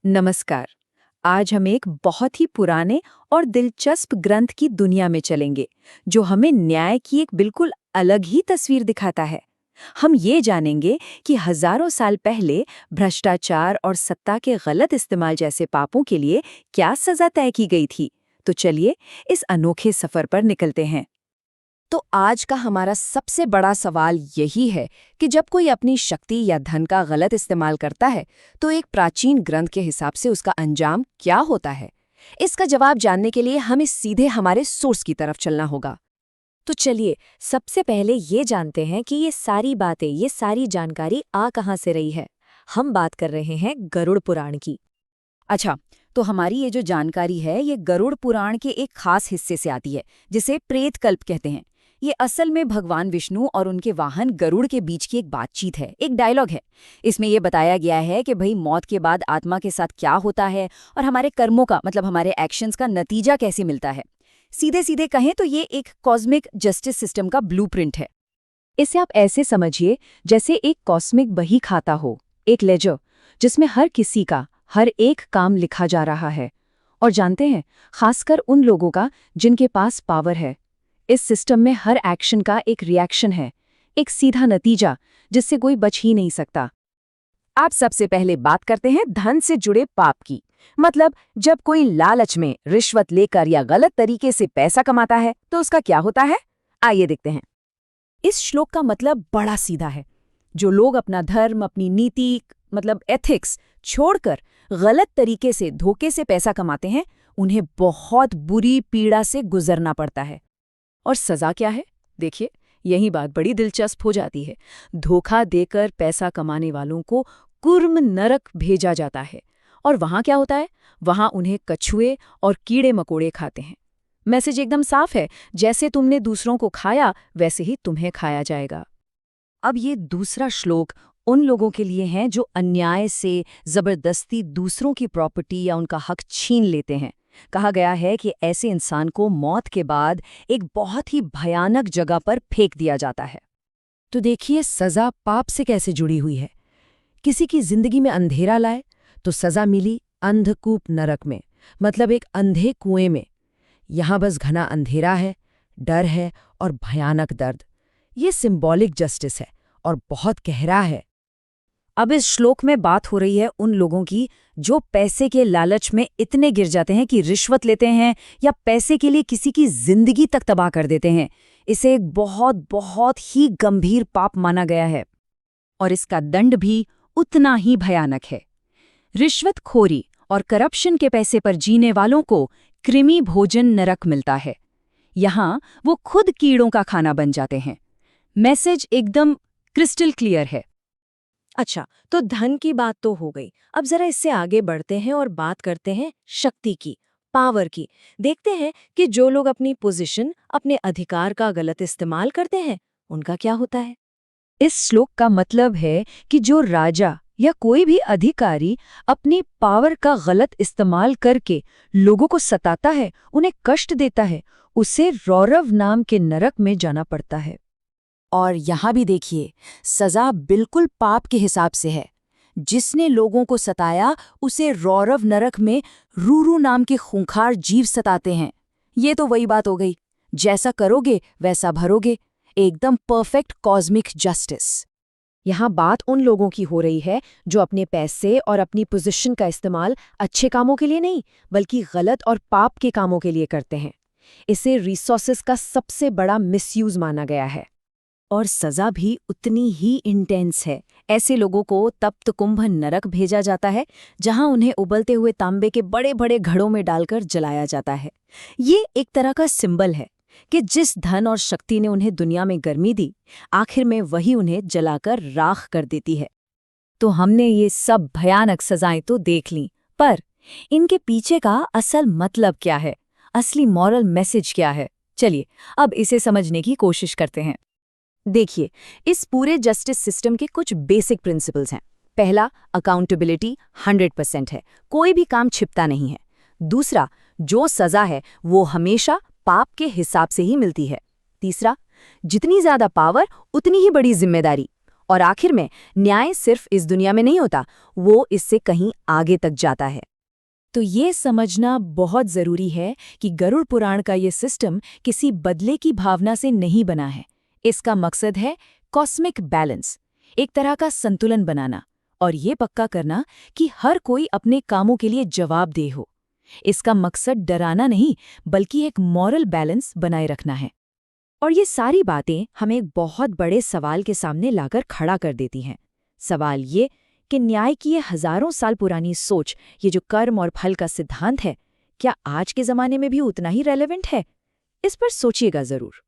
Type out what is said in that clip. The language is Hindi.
नमस्कार। आज हम एक बहुत ही पुराने और दिलचस्प ग्रंथ की दुनिया में चलेंगे, जो हमें न्याय की एक बिल्कुल अलग ही तस्वीर दिखाता है। हम ये जानेंगे कि हजारों साल पहले भ्रष्टाचार और सत्ता के गलत इस्तेमाल जैसे पापों के लिए क्या सजा तय की गई थी। तो चलिए इस अनोखे सफर पर निकलते हैं। तो आज का हमारा सबसे बड़ा सवाल यही है कि जब कोई अपनी शक्ति या धन का गलत इस्तेमाल करता है, तो एक प्राचीन ग्रंथ के हिसाब से उसका अंजाम क्या होता है। इसका जवाब जानने के लिए हमें सीधे हमारे सोर्स की तरफ चलना होगा। तो चलिए सबसे पहले ये जानते हैं कि ये सारी बातें, ये सारी जानकारी आ कहाँ से रही है। हम बात कर रहे हैं गरुड़ पुराण की। अच्छा, तो हमारी ये जो जानकारी है ये गरुड़ पुराण के एक खास हिस्से से आती है, जिसे प्रेतकल्प कहते हैं। ये असल में भगवान विष्णु और उनके वाहन गरुड़ के बीच की एक बातचीत है, एक डायलॉग है। इसमें यह बताया गया है कि भाई मौत के बाद आत्मा के साथ क्या होता है और हमारे कर्मों का मतलब हमारे एक्शंस का नतीजा कैसे मिलता है। सीधे सीधे कहें तो ये एक कॉस्मिक जस्टिस सिस्टम का ब्लूप्रिंट है। इसे आप ऐसे समझिए जैसे एक कॉस्मिक बही खाता हो, एक लेजर जिसमें हर किसी का हर एक काम लिखा जा रहा है। और जानते हैं, खासकर उन लोगों का जिनके पास पावर है। इस सिस्टम में हर एक्शन का एक रिएक्शन है, एक सीधा नतीजा जिससे कोई बच ही नहीं सकता। आप सबसे पहले बात करते हैं धन से जुड़े पाप की। मतलब जब कोई लालच में रिश्वत लेकर या गलत तरीके से पैसा कमाता है तो उसका क्या होता है, आइए देखते हैं। इस श्लोक का मतलब बड़ा सीधा है। जो लोग अपना धर्म, अपनी नीति मतलब एथिक्स छोड़कर गलत तरीके से धोखे से पैसा कमाते हैं, उन्हें बहुत बुरी पीड़ा से गुजरना पड़ता है। और सजा क्या है? देखिए, यही बात बड़ी दिलचस्प हो जाती है। धोखा देकर पैसा कमाने वालों को कुर्म नरक भेजा जाता है। और वहां क्या होता है? वहां उन्हें कछुए और कीड़े मकोड़े खाते हैं। मैसेज एकदम साफ है, जैसे तुमने दूसरों को खाया वैसे ही तुम्हें खाया जाएगा। अब ये दूसरा श्लोक उन लोगों के लिए हैं जो अन्याय से जबरदस्ती दूसरों की प्रॉपर्टी या उनका हक छीन लेते हैं। कहा गया है कि ऐसे इंसान को मौत के बाद एक बहुत ही भयानक जगह पर फेंक दिया जाता है। तो देखिए, सजा पाप से कैसे जुड़ी हुई है। किसी की जिंदगी में अंधेरा लाए तो सजा मिली अंधकूप नरक में, मतलब एक अंधे कुएं में। यहां बस घना अंधेरा है, डर है और भयानक दर्द। ये सिंबॉलिक जस्टिस है और बहुत गहरा है। अब इस श्लोक में बात हो रही है उन लोगों की जो पैसे के लालच में इतने गिर जाते हैं कि रिश्वत लेते हैं या पैसे के लिए किसी की जिंदगी तक तबाह कर देते हैं। इसे एक बहुत बहुत ही गंभीर पाप माना गया है और इसका दंड भी उतना ही भयानक है। रिश्वतखोरी और करप्शन के पैसे पर जीने वालों को कृमि भोजन नरक मिलता है। यहाँ वो खुद कीड़ों का खाना बन जाते हैं। मैसेज एकदम क्रिस्टल क्लियर है। अच्छा, तो धन की बात तो हो गई। अब जरा इससे आगे बढ़ते हैं और बात करते हैं शक्ति की, पावर की। देखते हैं कि जो लोग अपनी पोजीशन, अपने अधिकार का गलत इस्तेमाल करते हैं, उनका क्या होता है। इस श्लोक का मतलब है कि जो राजा या कोई भी अधिकारी अपनी पावर का गलत इस्तेमाल करके लोगों को सताता है, उन्हें कष्ट देता है, उसे रौरव नाम के नरक में जाना पड़ता है। और यहाँ भी देखिए, सजा बिल्कुल पाप के हिसाब से है। जिसने लोगों को सताया उसे रौरव नरक में रूरू नाम के खूंखार जीव सताते हैं। ये तो वही बात हो गई, जैसा करोगे वैसा भरोगे। एकदम परफेक्ट कॉस्मिक जस्टिस। यहाँ बात उन लोगों की हो रही है जो अपने पैसे और अपनी पोजीशन का इस्तेमाल अच्छे कामों के लिए नहीं, बल्कि गलत और पाप के कामों के लिए करते हैं। इसे रिसोर्सेस का सबसे बड़ा मिसयूज माना गया है। और सजा भी उतनी ही इंटेंस है। ऐसे लोगों को तप्त कुंभ नरक भेजा जाता है, जहां उन्हें उबलते हुए तांबे के बड़े बड़े घड़ों में डालकर जलाया जाता है। ये एक तरह का सिंबल है कि जिस धन और शक्ति ने उन्हें दुनिया में गर्मी दी, आखिर में वही उन्हें जलाकर राख कर देती है। तो हमने ये सब भयानक सजाएं तो देख लीं, पर इनके पीछे का असल मतलब क्या है, असली मॉरल मैसेज क्या है? चलिए अब इसे समझने की कोशिश करते हैं। देखिए, इस पूरे जस्टिस सिस्टम के कुछ बेसिक प्रिंसिपल्स हैं। पहला, अकाउंटेबिलिटी 100% है, कोई भी काम छिपता नहीं है। दूसरा, जो सजा है वो हमेशा पाप के हिसाब से ही मिलती है। तीसरा, जितनी ज्यादा पावर उतनी ही बड़ी जिम्मेदारी। और आखिर में न्याय सिर्फ इस दुनिया में नहीं होता, वो इससे कहीं आगे तक जाता है। तो ये समझना बहुत जरूरी है कि गरुड़ पुराण का ये सिस्टम किसी बदले की भावना से नहीं बना है। इसका मकसद है कॉस्मिक बैलेंस, एक तरह का संतुलन बनाना, और ये पक्का करना कि हर कोई अपने कामों के लिए जवाबदेह हो। इसका मकसद डराना नहीं, बल्कि एक मॉरल बैलेंस बनाए रखना है। और ये सारी बातें हमें एक बहुत बड़े सवाल के सामने लाकर खड़ा कर देती हैं। सवाल ये कि न्याय की ये हजारों साल पुरानी सोच, ये जो कर्म और फल का सिद्धांत है, क्या आज के ज़माने में भी उतना ही रेलेवेंट है? इस पर सोचिएगा ज़रूर।